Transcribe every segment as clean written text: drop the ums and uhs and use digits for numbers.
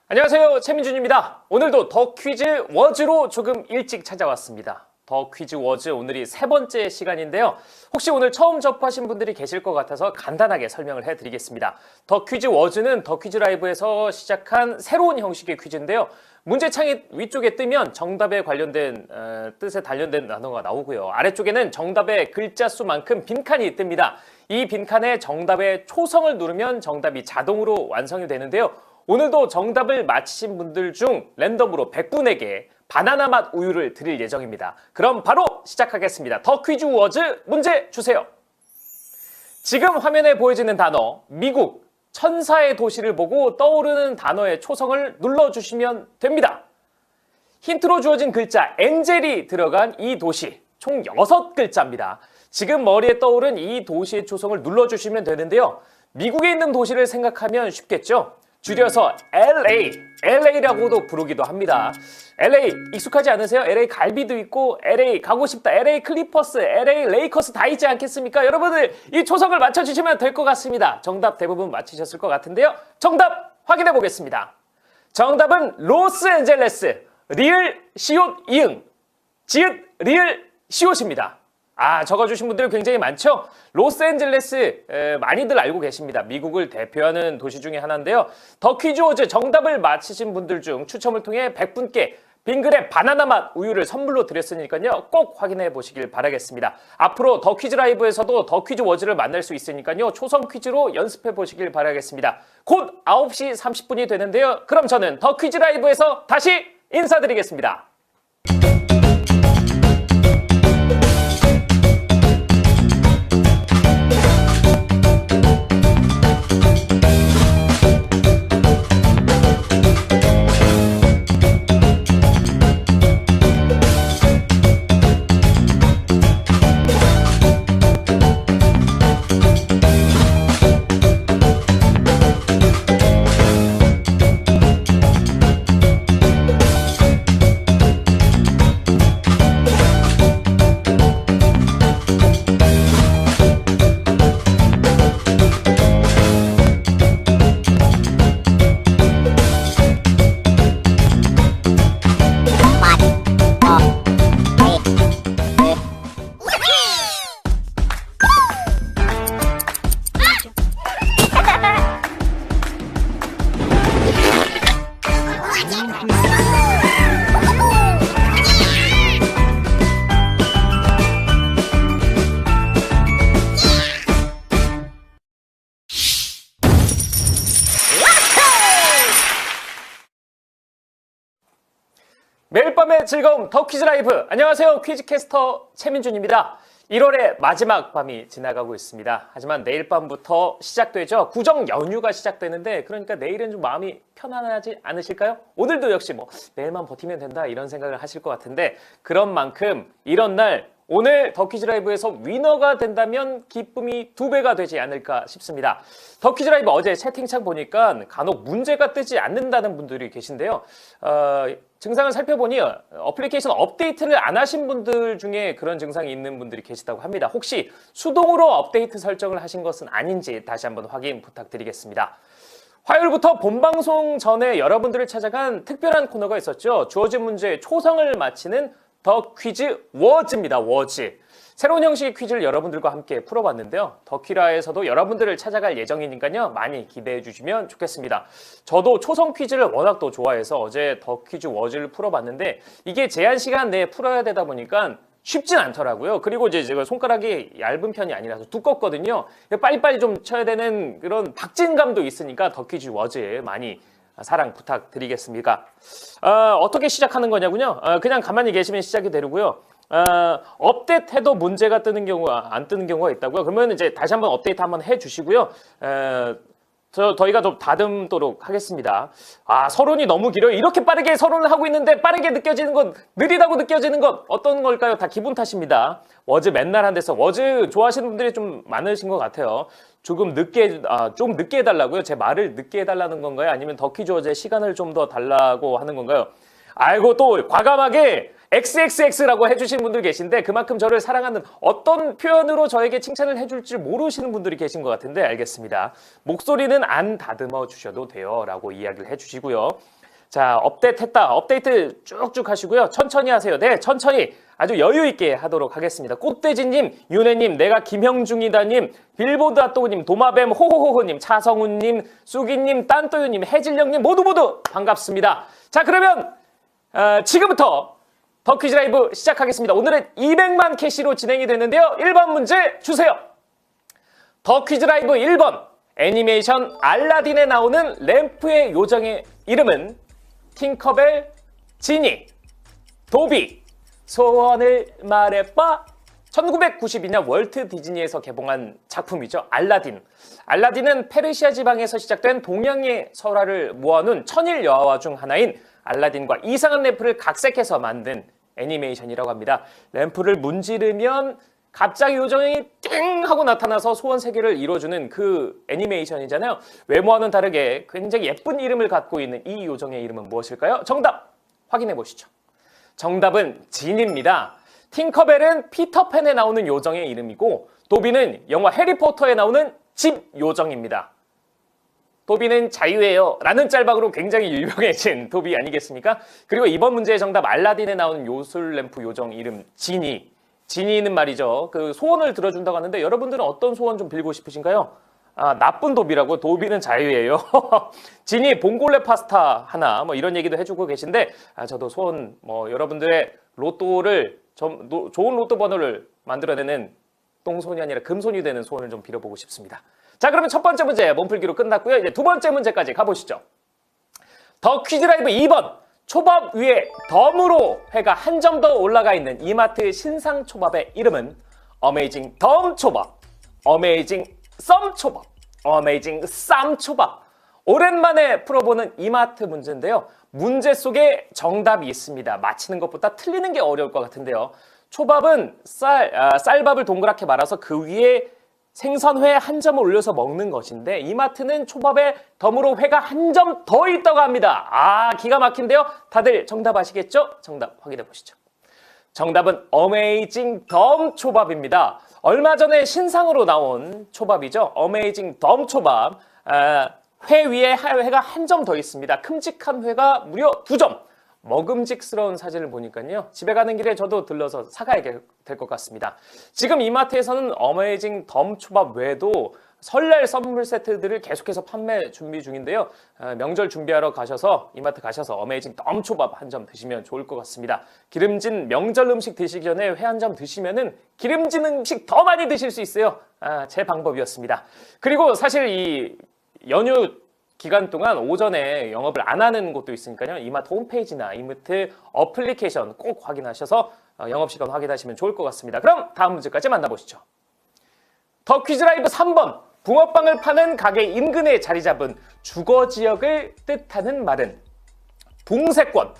안녕하세요, 최민준입니다. 오늘도 더 퀴즈 워즈로 조금 일찍 찾아왔습니다. 더 퀴즈 워즈 오늘이 세 번째 시간인데요. 혹시 오늘 처음 접하신 분들이 계실 것 같아서 간단하게 설명을 해드리겠습니다. 더 퀴즈 워즈는 더 퀴즈 라이브에서 시작한 새로운 형식의 퀴즈인데요. 문제창이 위쪽에 뜨면 정답에 관련된 뜻에 관련된 단어가 나오고요. 아래쪽에는 정답의 글자 수만큼 빈칸이 뜹니다. 이 빈칸에 정답의 초성을 누르면 정답이 자동으로 완성이 되는데요. 오늘도 정답을 맞히신 분들 중 랜덤으로 100분에게 바나나 맛 우유를 드릴 예정입니다. 그럼 바로 시작하겠습니다. 더 퀴즈 워즈 문제 주세요. 지금 화면에 보여지는 단어 미국 천사의 도시를 보고 떠오르는 단어의 초성을 눌러주시면 됩니다. 힌트로 주어진 글자 엔젤이 들어간 이 도시 총 6글자입니다. 지금 머리에 떠오른 이 도시의 초성을 눌러주시면 되는데요. 미국에 있는 도시를 생각하면 쉽겠죠? 줄여서 LA라고도 부르기도 합니다. LA 익숙하지 않으세요? LA 갈비도 있고 LA 가고 싶다, LA 클리퍼스, LA 레이커스 다 있지 않겠습니까? 여러분들 이 초성을 맞춰주시면 될 것 같습니다. 정답 대부분 맞히셨을 것 같은데요. 정답 확인해 보겠습니다. 정답은 로스앤젤레스, 리을, 시옷, 이응, 지읒, 리을, 시옷입니다. 적어주신 분들 굉장히 많죠? 로스앤젤레스 많이들 알고 계십니다. 미국을 대표하는 도시 중에 하나인데요. 더 퀴즈 워즈 정답을 맞히신 분들 중 추첨을 통해 100분께 빙그레 바나나 맛 우유를 선물로 드렸으니까요. 꼭 확인해 보시길 바라겠습니다. 앞으로 더 퀴즈 라이브에서도 더 퀴즈 워즈를 만날 수 있으니까요. 초성 퀴즈로 연습해 보시길 바라겠습니다. 곧 9시 30분이 되는데요. 그럼 저는 더 퀴즈 라이브에서 다시 인사드리겠습니다. 매일 밤의 즐거움 더 퀴즈 라이브. 안녕하세요, 퀴즈캐스터 최민준입니다. 1월의 마지막 밤이 지나가고 있습니다. 하지만 내일 밤부터 시작되죠. 구정 연휴가 시작되는데 그러니까 내일은 좀 마음이 편안하지 않으실까요? 오늘도 역시 내일만 버티면 된다 이런 생각을 하실 것 같은데 그런 만큼 이런 날 오늘 더 퀴즈 라이브에서 위너가 된다면 기쁨이 2배가 되지 않을까 싶습니다. 더 퀴즈 라이브 어제 채팅창 보니까 간혹 문제가 뜨지 않는다는 분들이 계신데요. 증상을 살펴보니 어플리케이션 업데이트를 안 하신 분들 중에 그런 증상이 있는 분들이 계시다고 합니다. 혹시 수동으로 업데이트 설정을 하신 것은 아닌지 다시 한번 확인 부탁드리겠습니다. 화요일부터 본방송 전에 여러분들을 찾아간 특별한 코너가 있었죠. 주어진 문제의 초성을 맞히는 더 퀴즈 워즈입니다. 워즈. 새로운 형식의 퀴즈를 여러분들과 함께 풀어봤는데요. 더 퀴라에서도 여러분들을 찾아갈 예정이니까요. 많이 기대해 주시면 좋겠습니다. 저도 초성 퀴즈를 워낙 또 좋아해서 어제 더 퀴즈 워즈를 풀어봤는데 이게 제한 시간 내에 풀어야 되다 보니까 쉽진 않더라고요. 그리고 이제 제가 손가락이 얇은 편이 아니라서 두껍거든요. 빨리빨리 좀 쳐야 되는 그런 박진감도 있으니까 더 퀴즈 워즈 많이 사랑 부탁드리겠습니다. 어떻게 시작하는 거냐군요. 그냥 가만히 계시면 시작이 되고요. 업데이트해도 문제가 뜨는 경우가 안 뜨는 경우가 있다고요. 그러면 이제 다시 한번 업데이트 한번 해주시고요. 저희가 좀 다듬도록 하겠습니다. 서론이 너무 길어요. 이렇게 빠르게 서론을 하고 있는데 빠르게 느껴지는 것, 느리다고 느껴지는 것 어떤 걸까요? 다 기분 탓입니다. 워즈 맨날 한 데서 워즈 좋아하시는 분들이 좀 많으신 것 같아요. 조금 늦게, 좀 늦게 해달라고요? 제 말을 늦게 해달라는 건가요? 아니면 더 퀴즈 워즈의 시간을 좀 더 달라고 하는 건가요? 아이고 또 과감하게 XXX라고 해주신 분들 계신데 그만큼 저를 사랑하는 어떤 표현으로 저에게 칭찬을 해줄지 모르시는 분들이 계신 것 같은데 알겠습니다. 목소리는 안 다듬어 주셔도 돼요 라고 이야기를 해주시고요. 자, 업데이트 쭉쭉 하시고요. 천천히 하세요. 네, 천천히 아주 여유 있게 하도록 하겠습니다. 꽃돼지님, 윤혜님, 내가 김형중이다님, 빌보드 핫도그님, 도마뱀 호호호호님, 차성훈님, 쑥이님, 딴또유님, 해질령님 모두 반갑습니다. 자, 그러면 지금부터 더 퀴즈 라이브 시작하겠습니다. 오늘은 200만 캐시로 진행이 되는데요. 1번 문제 주세요. 더 퀴즈 라이브 1번 애니메이션 알라딘에 나오는 램프의 요정의 이름은 팅커벨, 지니, 도비, 소원을 말해봐. 1992년 월트 디즈니에서 개봉한 작품이죠. 알라딘. 알라딘은 페르시아 지방에서 시작된 동양의 설화를 모아놓은 천일 여화 중 하나인 알라딘과 이상한 램프를 각색해서 만든 애니메이션이라고 합니다. 램프를 문지르면 갑자기 요정이 띵 하고 나타나서 소원 세계를 이뤄주는 그 애니메이션이잖아요. 외모와는 다르게 굉장히 예쁜 이름을 갖고 있는 이 요정의 이름은 무엇일까요? 정답 확인해 보시죠. 정답은 진입니다. 팅커벨은 피터팬에 나오는 요정의 이름이고 도비는 영화 해리포터에 나오는 집 요정입니다. 도비는 자유예요 라는 짤방으로 굉장히 유명해진 도비 아니겠습니까? 그리고 이번 문제의 정답 알라딘에 나오는 요술램프 요정 이름 지니. 지니는 말이죠. 그 소원을 들어준다고 하는데 여러분들은 어떤 소원 좀 빌고 싶으신가요? 아, 나쁜 도비라고? 도비는 자유예요. 지니 봉골레 파스타 하나 뭐 이런 얘기도 해주고 계신데 저도 소원 여러분들의 로또를 좋은 로또 번호를 만들어내는 똥손이 아니라 금손이 되는 소원을 좀 빌어보고 싶습니다. 자, 그러면 첫 번째 문제 몸풀기로 끝났고요. 이제 두 번째 문제까지 가보시죠. 더 퀴즈 라이브 2번 초밥 위에 덤으로 회가 한 점 더 올라가 있는 이마트 신상 초밥의 이름은 어메이징 덤 초밥, 어메이징 썸 초밥, 어메이징 쌈 초밥. 오랜만에 풀어보는 이마트 문제인데요. 문제 속에 정답이 있습니다. 맞히는 것보다 틀리는 게 어려울 것 같은데요. 초밥은 쌀밥을 동그랗게 말아서 그 위에 생선회 한 점을 올려서 먹는 것인데 이마트는 초밥에 덤으로 회가 한 점 더 있다고 합니다. 아, 기가 막힌데요. 다들 정답 아시겠죠? 정답 확인해 보시죠. 정답은 어메이징 덤 초밥입니다. 얼마 전에 신상으로 나온 초밥이죠. 어메이징 덤 초밥. 회 위에 회가 한 점 더 있습니다. 큼직한 회가 무려 2점. 먹음직스러운 사진을 보니까요. 집에 가는 길에 저도 들러서 사가야 될 것 같습니다. 지금 이마트에서는 어메이징 덤 초밥 외에도 설날 선물 세트들을 계속해서 판매 준비 중인데요. 명절 준비하러 가셔서 이마트 가셔서 어메이징 덤 초밥 한 점 드시면 좋을 것 같습니다. 기름진 명절 음식 드시기 전에 회 한 점 드시면은 기름진 음식 더 많이 드실 수 있어요. 제 방법이었습니다. 그리고 사실 이 연휴 기간 동안 오전에 영업을 안 하는 곳도 있으니까요. 이마트 홈페이지나 이마트 어플리케이션 꼭 확인하셔서 영업시간 확인하시면 좋을 것 같습니다. 그럼 다음 문제까지 만나보시죠. 더 퀴즈 라이브 3번 붕어빵을 파는 가게 인근에 자리 잡은 주거지역을 뜻하는 말은 붕세권,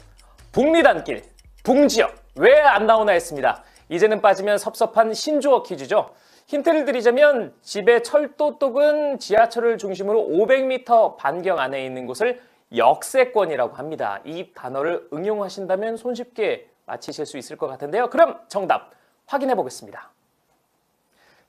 북리단길, 붕지역. 왜 안 나오나 했습니다. 이제는 빠지면 섭섭한 신조어 퀴즈죠. 힌트를 드리자면 집의 철도 또는 지하철을 중심으로 500m 반경 안에 있는 곳을 역세권이라고 합니다. 이 단어를 응용하신다면 손쉽게 맞히실 수 있을 것 같은데요. 그럼 정답 확인해 보겠습니다.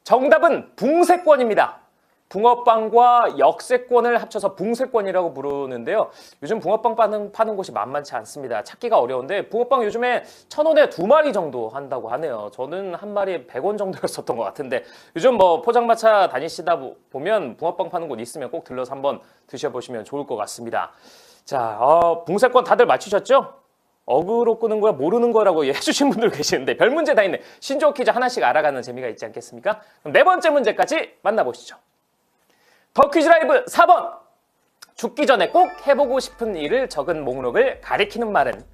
정답은 붕세권입니다. 붕어빵과 역세권을 합쳐서 붕세권이라고 부르는데요. 요즘 붕어빵 파는 곳이 만만치 않습니다. 찾기가 어려운데 붕어빵 요즘에 1,000원에 2마리 정도 한다고 하네요. 저는 한 마리에 100원 정도였었던 것 같은데 요즘 포장마차 다니시다 보면 붕어빵 파는 곳 있으면 꼭 들러서 한번 드셔보시면 좋을 것 같습니다. 자, 붕세권 다들 맞추셨죠? 어그로 끄는 거야 모르는 거라고 해주신 분들 계시는데 별 문제 다 있네. 신조어 퀴즈 하나씩 알아가는 재미가 있지 않겠습니까? 그럼 네 번째 문제까지 만나보시죠. 더 퀴즈 라이브 4번 죽기 전에 꼭 해보고 싶은 일을 적은 목록을 가리키는 말은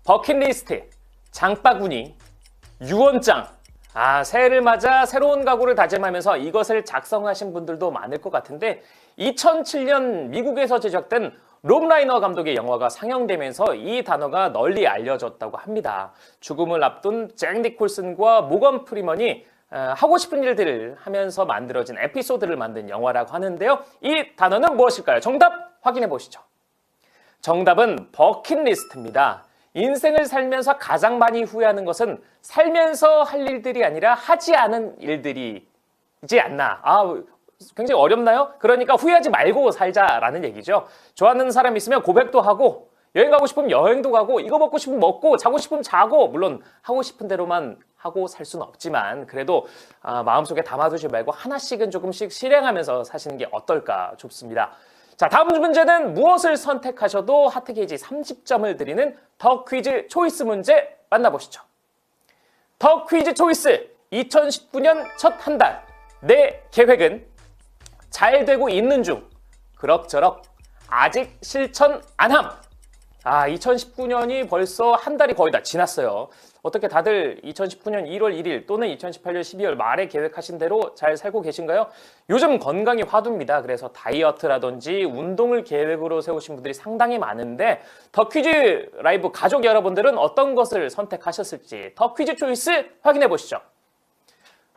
버킷리스트, 장바구니, 유언장. 새해를 맞아 새로운 각오를 다짐하면서 이것을 작성하신 분들도 많을 것 같은데 2007년 미국에서 제작된 롭 라이너 감독의 영화가 상영되면서 이 단어가 널리 알려졌다고 합니다. 죽음을 앞둔 잭 니콜슨과 모건 프리먼이 하고 싶은 일들을 하면서 만들어진 에피소드를 만든 영화라고 하는데요. 이 단어는 무엇일까요? 정답 확인해 보시죠. 정답은 버킷리스트입니다. 인생을 살면서 가장 많이 후회하는 것은 살면서 할 일들이 아니라 하지 않은 일들이지 않나. 굉장히 어렵나요? 그러니까 후회하지 말고 살자라는 얘기죠. 좋아하는 사람 있으면 고백도 하고, 여행 가고 싶으면 여행도 가고, 이거 먹고 싶으면 먹고, 자고 싶으면 자고, 물론 하고 싶은 대로만 하고 살 수는 없지만 그래도 마음속에 담아두지 말고 하나씩은 조금씩 실행하면서 사시는 게 어떨까 싶습니다. 자, 다음 문제는 무엇을 선택하셔도 하트게이지 30점을 드리는 더 퀴즈 초이스 문제 만나보시죠. 더 퀴즈 초이스 2019년 첫 한 달 내 계획은 잘 되고 있는 중 그럭저럭 아직 실천 안 함. 2019년이 벌써 한 달이 거의 다 지났어요. 어떻게 다들 2019년 1월 1일 또는 2018년 12월 말에 계획하신 대로 잘 살고 계신가요? 요즘 건강이 화두입니다. 그래서 다이어트라든지 운동을 계획으로 세우신 분들이 상당히 많은데 더 퀴즈 라이브 가족 여러분들은 어떤 것을 선택하셨을지 더 퀴즈 초이스 확인해 보시죠.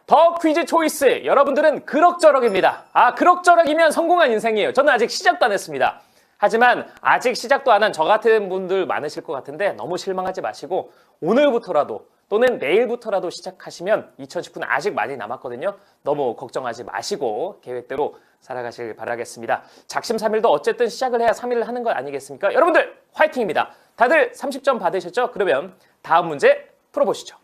더 퀴즈 초이스 여러분들은 그럭저럭입니다. 그럭저럭이면 성공한 인생이에요. 저는 아직 시작도 안 했습니다. 하지만 아직 시작도 안 한 저 같은 분들 많으실 것 같은데 너무 실망하지 마시고 오늘부터라도 또는 내일부터라도 시작하시면 2019년 아직 많이 남았거든요. 너무 걱정하지 마시고 계획대로 살아가실 바라겠습니다. 작심삼일도 어쨌든 시작을 해야 3일을 하는 거 아니겠습니까? 여러분들 화이팅입니다. 다들 30점 받으셨죠? 그러면 다음 문제 풀어보시죠.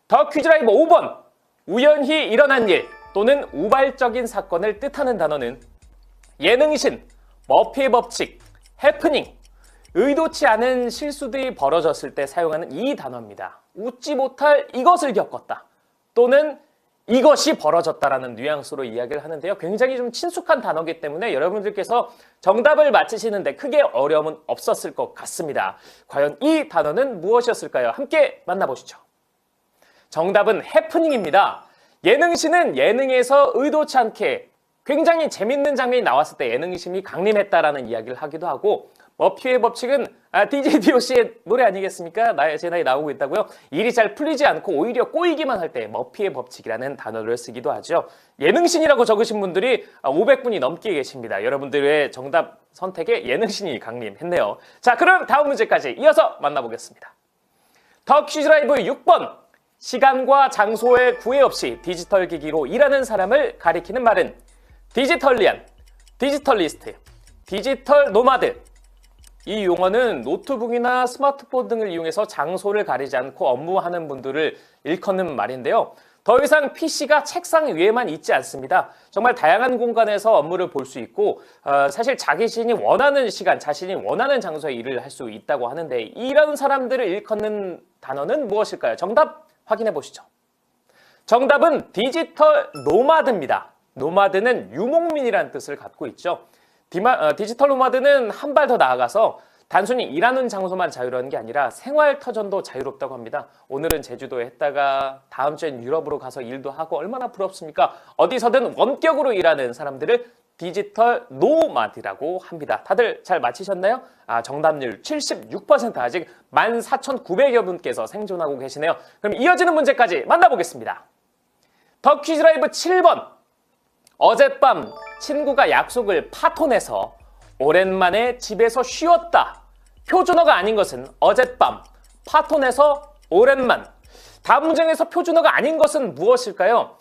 더 퀴즈 라이브 5번 우연히 일어난 일 또는 우발적인 사건을 뜻하는 단어는 예능신, 머피의 법칙, 해프닝, 의도치 않은 실수들이 벌어졌을 때 사용하는 이 단어입니다. 웃지 못할 이것을 겪었다 또는 이것이 벌어졌다라는 뉘앙스로 이야기를 하는데요. 굉장히 좀 친숙한 단어이기 때문에 여러분들께서 정답을 맞히시는데 크게 어려움은 없었을 것 같습니다. 과연 이 단어는 무엇이었을까요? 함께 만나보시죠. 정답은 해프닝입니다. 예능신은 예능에서 의도치 않게 굉장히 재밌는 장면이 나왔을 때 예능심이 강림했다라는 이야기를 하기도 하고 머피의 법칙은 DJ DOC의 노래 아니겠습니까? 제 나이 나오고 있다고요? 일이 잘 풀리지 않고 오히려 꼬이기만 할 때 머피의 법칙이라는 단어를 쓰기도 하죠. 예능신이라고 적으신 분들이 500분이 넘게 계십니다. 여러분들의 정답 선택에 예능신이 강림했네요. 자, 그럼 다음 문제까지 이어서 만나보겠습니다. 더 퀴즈 라이브 6번 시간과 장소의 구애 없이 디지털 기기로 일하는 사람을 가리키는 말은 디지털리안, 디지털리스트, 디지털 노마드. 이 용어는 노트북이나 스마트폰 등을 이용해서 장소를 가리지 않고 업무하는 분들을 일컫는 말인데요. 더 이상 PC가 책상 위에만 있지 않습니다. 정말 다양한 공간에서 업무를 볼 수 있고 사실 자신이 원하는 시간, 자신이 원하는 장소에 일을 할 수 있다고 하는데 이런 사람들을 일컫는 단어는 무엇일까요? 정답 확인해 보시죠. 정답은 디지털 노마드입니다. 노마드는 유목민이라는 뜻을 갖고 있죠. 디지털 노마드는 한 발 더 나아가서 단순히 일하는 장소만 자유로운 게 아니라 생활 터전도 자유롭다고 합니다. 오늘은 제주도에 했다가 다음 주엔 유럽으로 가서 일도 하고 얼마나 부럽습니까? 어디서든 원격으로 일하는 사람들을 디지털 노마드라고 합니다. 다들 잘 맞히셨나요? 정답률 76%, 아직 14,900여 분께서 생존하고 계시네요. 그럼 이어지는 문제까지 만나보겠습니다. 더 퀴즈 라이브 7번 어젯밤 친구가 약속을 파토내서 오랜만에 집에서 쉬었다. 표준어가 아닌 것은 어젯밤, 파토내서 오랜만. 다음 문장에서 표준어가 아닌 것은 무엇일까요?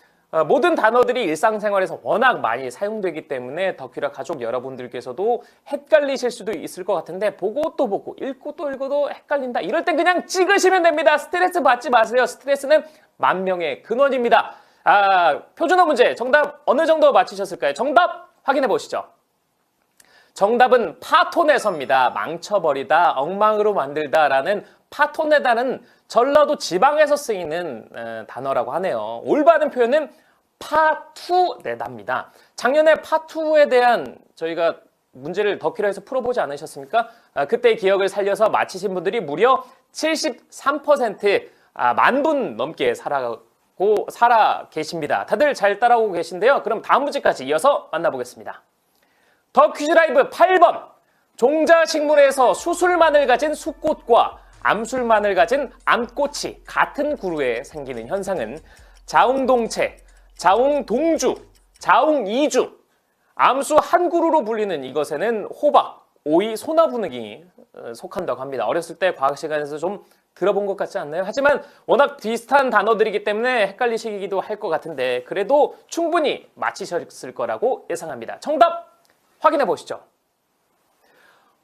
모든 단어들이 일상생활에서 워낙 많이 사용되기 때문에 더 퀴즈 가족 여러분들께서도 헷갈리실 수도 있을 것 같은데 보고 또 보고 읽고 또 읽어도 헷갈린다. 이럴 땐 그냥 찍으시면 됩니다. 스트레스 받지 마세요. 스트레스는 만명의 근원입니다. 표준어 문제 정답 어느 정도 맞히셨을까요? 정답 확인해 보시죠. 정답은 파토내서입니다. 망쳐버리다, 엉망으로 만들다라는 파토내다는 전라도 지방에서 쓰이는 단어라고 하네요. 올바른 표현은 파투내다입니다. 작년에 파투에 대한 저희가 문제를 더 퀴즈에서 풀어보지 않으셨습니까? 그때의 기억을 살려서 맞히신 분들이 무려 73%, 만 분 넘게 살아 계십니다. 다들 잘 따라오고 계신데요. 그럼 다음 문제까지 이어서 만나보겠습니다. 더 퀴즈 라이브 8번 종자식물에서 수술만을 가진 수꽃과 암술만을 가진 암꽃이 같은 그루에 생기는 현상은 자웅동체, 자웅동주, 자웅이주, 암수 한 그루로 불리는 이것에는 호박, 오이, 소나무 등이 속한다고 합니다. 어렸을 때 과학 시간에서 좀 들어본 것 같지 않나요? 하지만 워낙 비슷한 단어들이기 때문에 헷갈리시기도 할 것 같은데 그래도 충분히 맞히셨을 거라고 예상합니다. 정답 확인해 보시죠.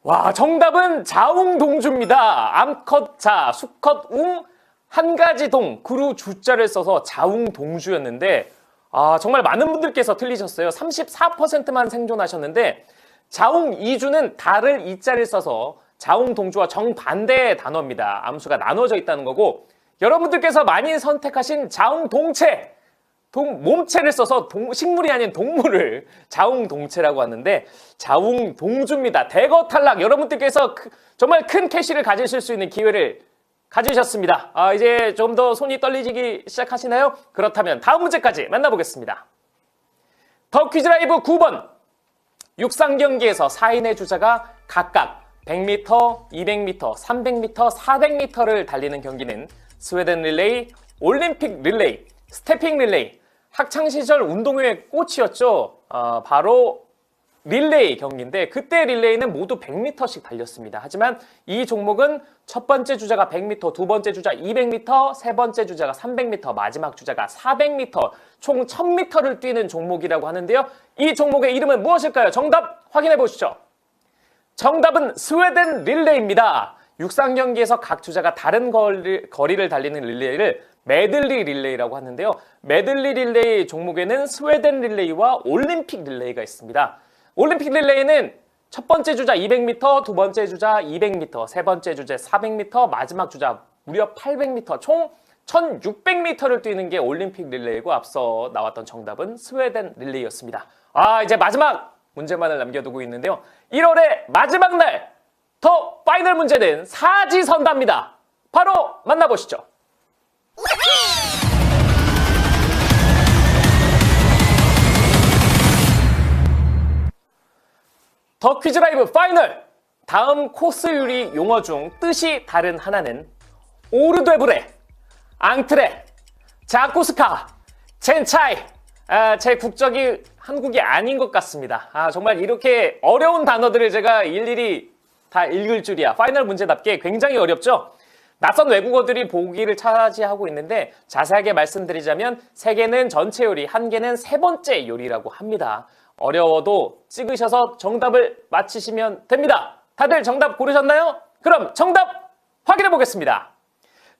와, 정답은 자웅동주입니다. 암컷 자, 수컷 웅, 한 가지 동, 그루 주자를 써서 자웅동주였는데 정말 많은 분들께서 틀리셨어요. 34%만 생존하셨는데 자웅 이주는 달을 이자를 써서 자웅동주와 정반대의 단어입니다. 암수가 나눠져 있다는 거고 여러분들께서 많이 선택하신 자웅동체, 몸체를 써서 식물이 아닌 동물을 자웅동체라고 하는데 자웅동주입니다. 대거 탈락. 여러분들께서 정말 큰 캐시를 가지실 수 있는 기회를 가지셨습니다. 이제 좀 더 손이 떨리기 시작하시나요? 그렇다면 다음 문제까지 만나보겠습니다. 더 퀴즈 라이브 9번. 육상 경기에서 4인의 주자가 각각 100m, 200m, 300m, 400m를 달리는 경기는 스웨덴 릴레이, 올림픽 릴레이, 스태핑 릴레이, 학창시절 운동회의 꽃이었죠. 바로 릴레이 경기인데 그때 릴레이는 모두 100m씩 달렸습니다. 하지만 이 종목은 첫 번째 주자가 100m, 두 번째 주자 200m, 세 번째 주자가 300m, 마지막 주자가 400m, 총 1000m를 뛰는 종목이라고 하는데요. 이 종목의 이름은 무엇일까요? 정답 확인해 보시죠. 정답은 스웨덴 릴레이입니다. 육상 경기에서 각 주자가 다른 거리를 달리는 릴레이를 메들리 릴레이라고 하는데요. 메들리 릴레이 종목에는 스웨덴 릴레이와 올림픽 릴레이가 있습니다. 올림픽 릴레이는 첫 번째 주자 200m, 두 번째 주자 200m, 세 번째 주자 400m, 마지막 주자 무려 800m, 총 1600m를 뛰는 게 올림픽 릴레이고 앞서 나왔던 정답은 스웨덴 릴레이였습니다. 이제 마지막 문제만을 남겨두고 있는데요. 1월의 마지막 날, 더 파이널 문제는 사지선다입니다. 바로 만나보시죠. 더 퀴즈 라이브 파이널! 다음 코스 요리 용어 중 뜻이 다른 하나는 오르데브레, 앙트레, 자쿠스카, 젠차이. 제 국적이 한국이 아닌 것 같습니다. 정말 이렇게 어려운 단어들을 제가 일일이 다 읽을 줄이야. 파이널 문제답게 굉장히 어렵죠? 낯선 외국어들이 보기를 차지하고 있는데 자세하게 말씀드리자면 3개는 전체 요리, 1개는 세 번째 요리라고 합니다. 어려워도 찍으셔서 정답을 맞히시면 됩니다. 다들 정답 고르셨나요? 그럼 정답 확인해 보겠습니다.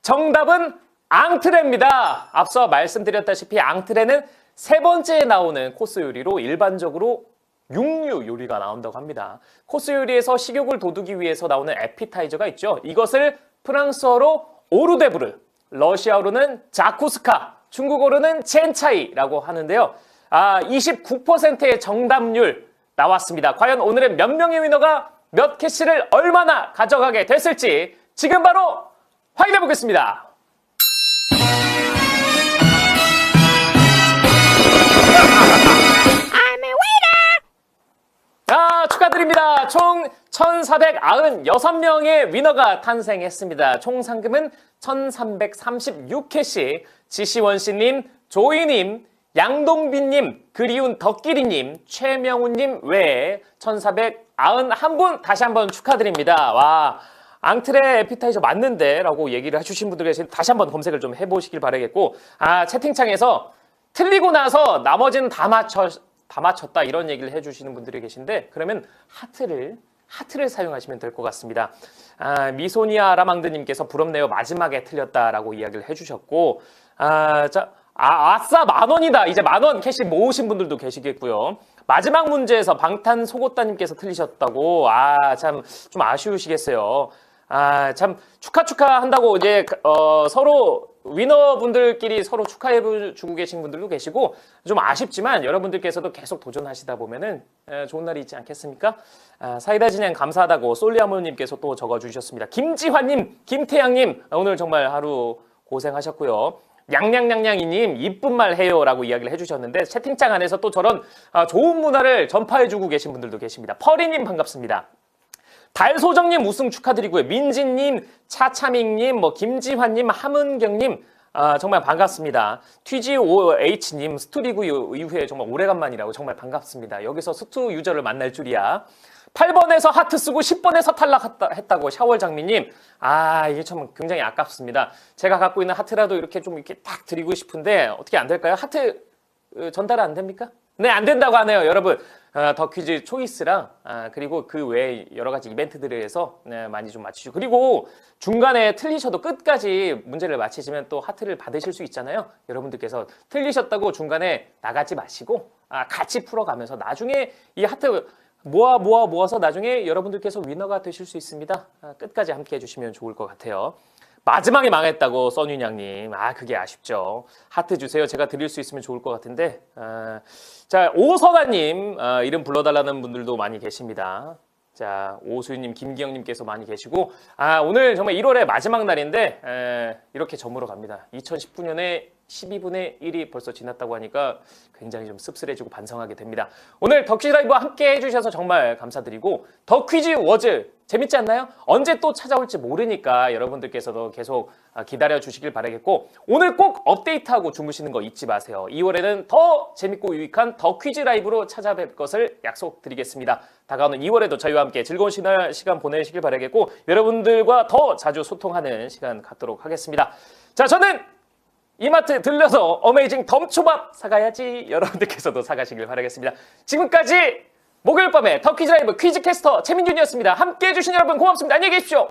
정답은 앙트레입니다. 앞서 말씀드렸다시피 앙트레는 세 번째에 나오는 코스 요리로 일반적으로 육류 요리가 나온다고 합니다. 코스 요리에서 식욕을 돋우기 위해서 나오는 에피타이저가 있죠. 이것을 프랑스어로 오르데브르, 러시아어로는 자쿠스카, 중국어로는 젠차이라고 하는데요. 29%의 정답률 나왔습니다. 과연 오늘은 몇 명의 위너가 몇 캐시를 얼마나 가져가게 됐을지 지금 바로 확인해 보겠습니다. 축하드립니다. 총 1496명의 위너가 탄생했습니다. 총 상금은 1336캐시, 지시원씨님, 조이님, 양동빈님, 그리운 덕기리님, 최명훈님 외에 1491분 다시 한번 축하드립니다. 와, 앙트레 에피타이저 맞는데 라고 얘기를 해주신 분들 계신 다시 한번 검색을 좀 해보시길 바라겠고, 채팅창에서 틀리고 나서 나머지는 다 맞췄다 이런 얘기를 해주시는 분들이 계신데 그러면 하트를 사용하시면 될 것 같습니다. 미소니아 라망드님께서 부럽네요. 마지막에 틀렸다라고 이야기를 해주셨고 아싸 만원이다. 이제 만원 캐시 모으신 분들도 계시겠고요. 마지막 문제에서 방탄소고따님께서 틀리셨다고 참 좀 아쉬우시겠어요. 참 축하한다고 이제 서로 위너분들끼리 서로 축하해주고 계신 분들도 계시고 좀 아쉽지만 여러분들께서도 계속 도전하시다 보면은 좋은 날이 있지 않겠습니까? 사이다 진행 감사하다고 솔리아모님께서 또 적어주셨습니다. 김지환님, 김태양님 오늘 정말 하루 고생하셨고요. 냥냥냥냥이님 이쁜 말 해요 라고 이야기를 해주셨는데 채팅창 안에서 또 저런 좋은 문화를 전파해주고 계신 분들도 계십니다. 퍼리님 반갑습니다. 달소정님 우승 축하드리고요. 민지님, 차차밍님, 김지환님, 함은경님 정말 반갑습니다. TGOH님 스투리그 이후에 정말 오래간만이라고 정말 반갑습니다. 여기서 스투 유저를 만날 줄이야. 8번에서 하트 쓰고 10번에서 탈락했다고 샤월 장미님. 아, 이게 참 굉장히 아깝습니다. 제가 갖고 있는 하트라도 이렇게 좀 이렇게 딱 드리고 싶은데 어떻게 안 될까요? 하트 전달 안 됩니까? 네, 안 된다고 하네요, 여러분. 더 퀴즈 초이스랑 그리고 그 외에 여러 가지 이벤트들을 해서 네, 많이 좀 맞추시고, 그리고 중간에 틀리셔도 끝까지 문제를 맞히시면 또 하트를 받으실 수 있잖아요. 여러분들께서 틀리셨다고 중간에 나가지 마시고 같이 풀어가면서 나중에 이 하트 모아서 나중에 여러분들께서 위너가 되실 수 있습니다. 끝까지 함께 해주시면 좋을 것 같아요. 마지막에 망했다고 써윤양님. 그게 아쉽죠. 하트 주세요. 제가 드릴 수 있으면 좋을 것 같은데. 자, 오선아님 이름 불러달라는 분들도 많이 계십니다. 자, 오수윤님, 김기영님께서 많이 계시고, 오늘 정말 1월의 마지막 날인데 이렇게 저물어 갑니다. 2019년에 12분의 1이 벌써 지났다고 하니까 굉장히 좀 씁쓸해지고 반성하게 됩니다. 오늘 더 퀴즈 라이브와 함께 해주셔서 정말 감사드리고, 더 퀴즈 워즈 재밌지 않나요? 언제 또 찾아올지 모르니까 여러분들께서도 계속 기다려 주시길 바라겠고, 오늘 꼭 업데이트하고 주무시는 거 잊지 마세요. 2월에는 더 재밌고 유익한 더 퀴즈 라이브로 찾아뵐 것을 약속드리겠습니다. 다가오는 2월에도 저희와 함께 즐거운 시간 보내시길 바라겠고, 여러분들과 더 자주 소통하는 시간 갖도록 하겠습니다. 자, 저는 이마트 들려서 어메이징 덤초밥 사가야지. 여러분들께서도 사가시길 바라겠습니다. 지금까지 목요일 밤에 더 퀴즈 라이브 퀴즈캐스터 최민준이었습니다. 함께해 주신 여러분 고맙습니다. 안녕히 계십시오.